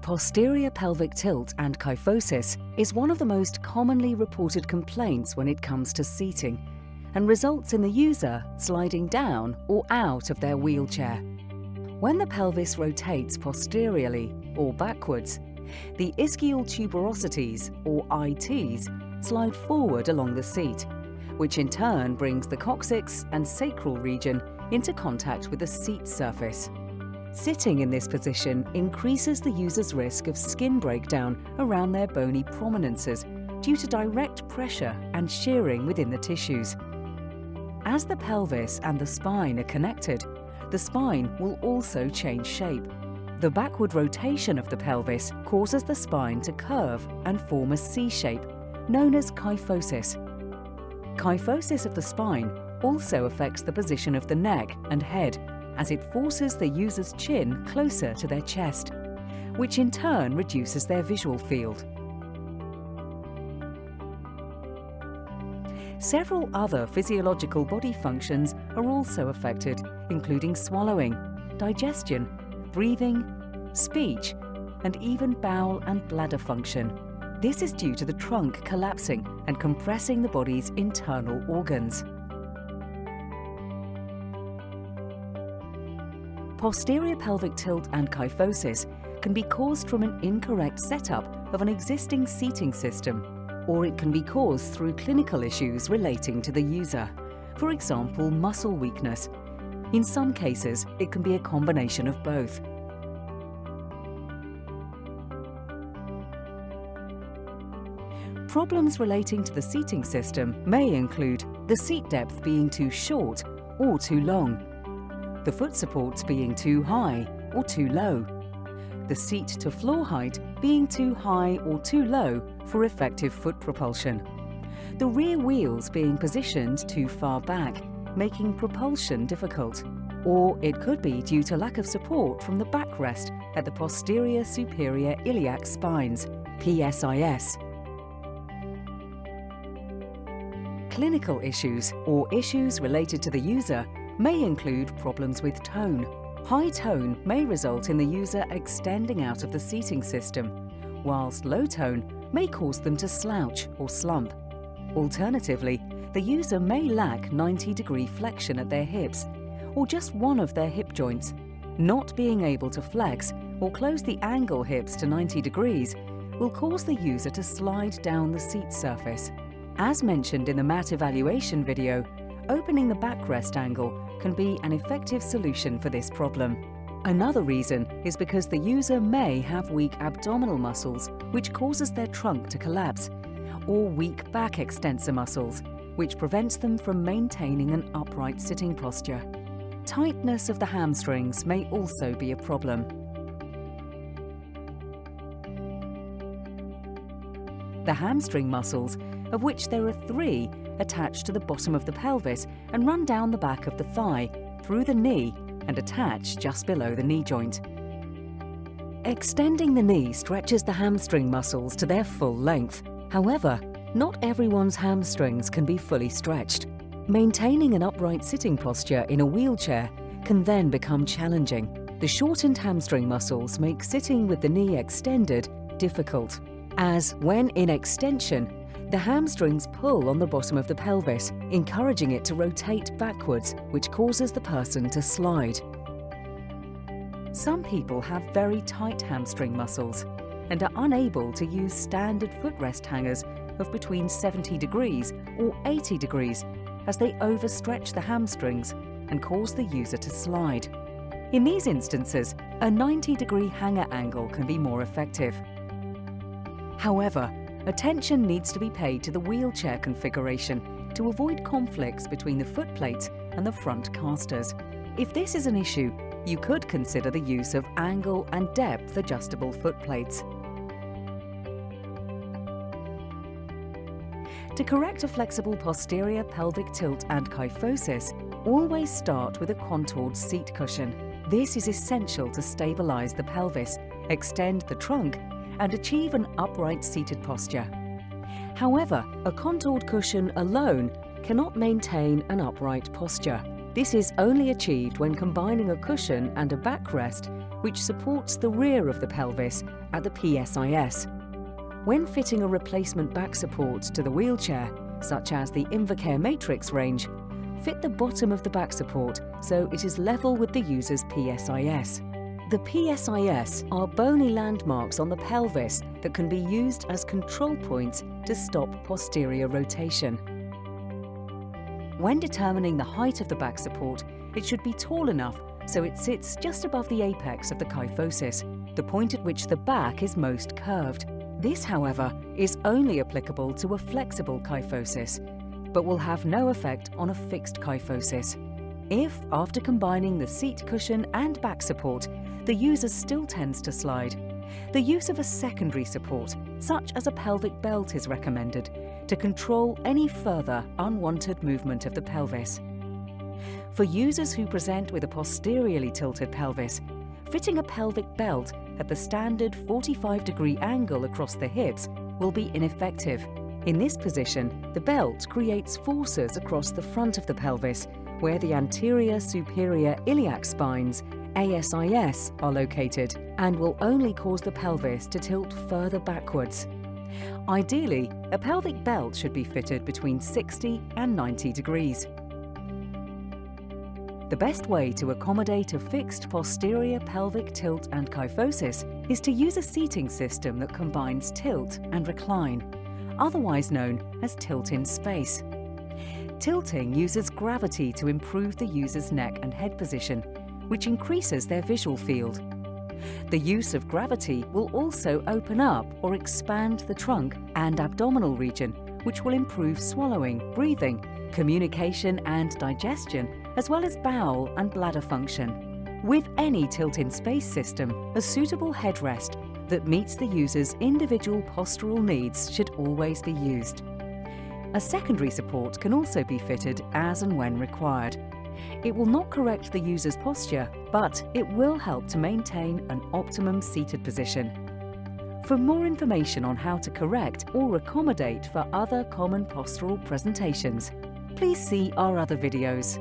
Posterior pelvic tilt and kyphosis is one of the most commonly reported complaints when it comes to seating and results in the user sliding down or out of their wheelchair. When the pelvis rotates posteriorly or backwards, the ischial tuberosities or ITs slide forward along the seat, which in turn brings the coccyx and sacral region into contact with the seat surface. Sitting in this position increases the user's risk of skin breakdown around their bony prominences due to direct pressure and shearing within the tissues. As the pelvis and the spine are connected, the spine will also change shape. The backward rotation of the pelvis causes the spine to curve and form a C shape, known as kyphosis. Kyphosis of the spine also affects the position of the neck and head, as it forces the user's chin closer to their chest, which in turn reduces their visual field. Several other physiological body functions are also affected, including swallowing, digestion, breathing, speech, and even bowel and bladder function. This is due to the trunk collapsing and compressing the body's internal organs. Posterior pelvic tilt and kyphosis can be caused from an incorrect setup of an existing seating system, or it can be caused through clinical issues relating to the user, for example, muscle weakness. In some cases, it can be a combination of both. Problems relating to the seating system may include the seat depth being too short or too long, the foot supports being too high or too low, the seat to floor height being too high or too low for effective foot propulsion, the rear wheels being positioned too far back, making propulsion difficult, or it could be due to lack of support from the backrest at the posterior superior iliac spines, PSIS. Clinical issues or issues related to the user may include problems with tone. High tone may result in the user extending out of the seating system, whilst low tone may cause them to slouch or slump. Alternatively, the user may lack 90-degree flexion at their hips, or just one of their hip joints. Not being able to flex or close the angle hips to 90 degrees will cause the user to slide down the seat surface. As mentioned in the mat evaluation video, opening the backrest angle can be an effective solution for this problem. Another reason is because the user may have weak abdominal muscles, which causes their trunk to collapse, or weak back extensor muscles, which prevents them from maintaining an upright sitting posture. Tightness of the hamstrings may also be a problem. The hamstring muscles, of which there are 3, attach to the bottom of the pelvis and run down the back of the thigh, through the knee, and attach just below the knee joint. Extending the knee stretches the hamstring muscles to their full length. However, not everyone's hamstrings can be fully stretched. Maintaining an upright sitting posture in a wheelchair can then become challenging. The shortened hamstring muscles make sitting with the knee extended difficult, as when in extension, the hamstrings pull on the bottom of the pelvis, encouraging it to rotate backwards, which causes the person to slide. Some people have very tight hamstring muscles and are unable to use standard footrest hangers of between 70 degrees or 80 degrees, as they overstretch the hamstrings and cause the user to slide. In these instances, a 90-degree hanger angle can be more effective. However, attention needs to be paid to the wheelchair configuration to avoid conflicts between the foot plates and the front casters. If this is an issue, you could consider the use of angle and depth adjustable foot plates. To correct a flexible posterior pelvic tilt and kyphosis, always start with a contoured seat cushion. This is essential to stabilize the pelvis, extend the trunk, and achieve an upright seated posture. However, a contoured cushion alone cannot maintain an upright posture. This is only achieved when combining a cushion and a backrest which supports the rear of the pelvis at the PSIS. When fitting a replacement back support to the wheelchair, such as the Invacare Matrix range, fit the bottom of the back support so it is level with the user's PSIS. The PSIS are bony landmarks on the pelvis that can be used as control points to stop posterior rotation. When determining the height of the back support, it should be tall enough so it sits just above the apex of the kyphosis, the point at which the back is most curved. This, however, is only applicable to a flexible kyphosis, but will have no effect on a fixed kyphosis. If, after combining the seat cushion and back support, the user still tends to slide, the use of a secondary support, such as a pelvic belt, is recommended to control any further unwanted movement of the pelvis. For users who present with a posteriorly tilted pelvis, fitting a pelvic belt at the standard 45-degree angle across the hips will be ineffective. In this position, the belt creates forces across the front of the pelvis, where the anterior superior iliac spines, ASIS, are located, and will only cause the pelvis to tilt further backwards. Ideally, a pelvic belt should be fitted between 60 and 90 degrees. The best way to accommodate a fixed posterior pelvic tilt and kyphosis is to use a seating system that combines tilt and recline, otherwise known as tilt in space. Tilting uses gravity to improve the user's neck and head position, which increases their visual field. The use of gravity will also open up or expand the trunk and abdominal region, which will improve swallowing, breathing, communication and digestion, as well as bowel and bladder function. With any tilt-in-space system, a suitable headrest that meets the user's individual postural needs should always be used. A secondary support can also be fitted as and when required. It will not correct the user's posture, but it will help to maintain an optimum seated position. For more information on how to correct or accommodate for other common postural presentations, please see our other videos.